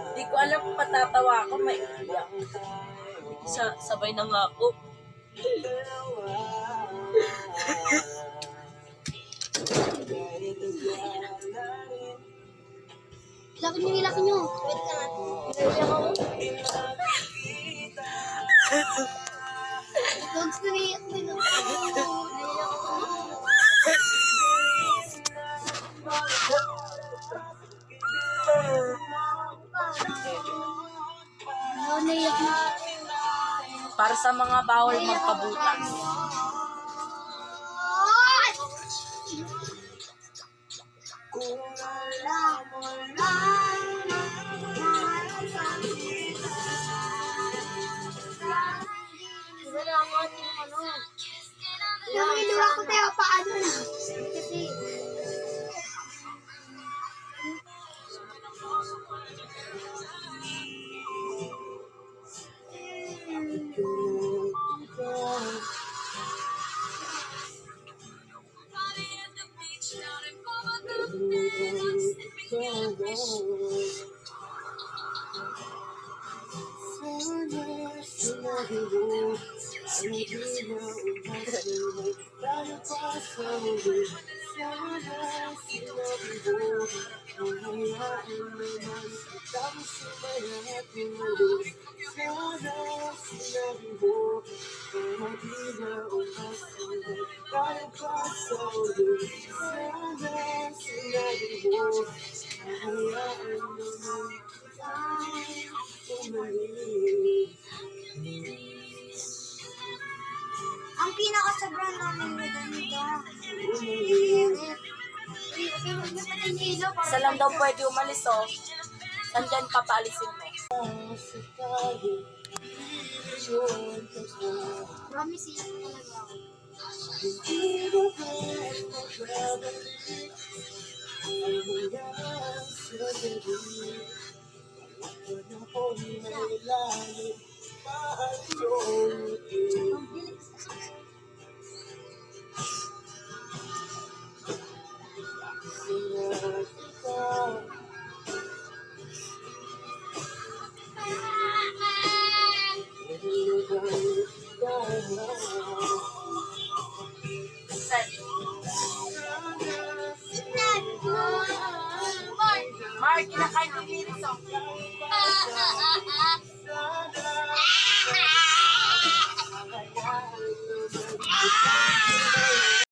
Hindi ko alam kung patatawa ako, may iyak. Sabay na nga ako. Ilaki nyo. Wait ka nga. Dogs na niyak din ako. Naiyak na. Para sa mga bawal magpabutas. Lumiluwa ko tayo paano na. Kasi ang pinaka-sobrang namin na ganito. Isa lang daw pwede umalis, oh. Nandyan papaalisin mo. Promise yan talaga ako. Mark, kinakain ko yung miris, oh.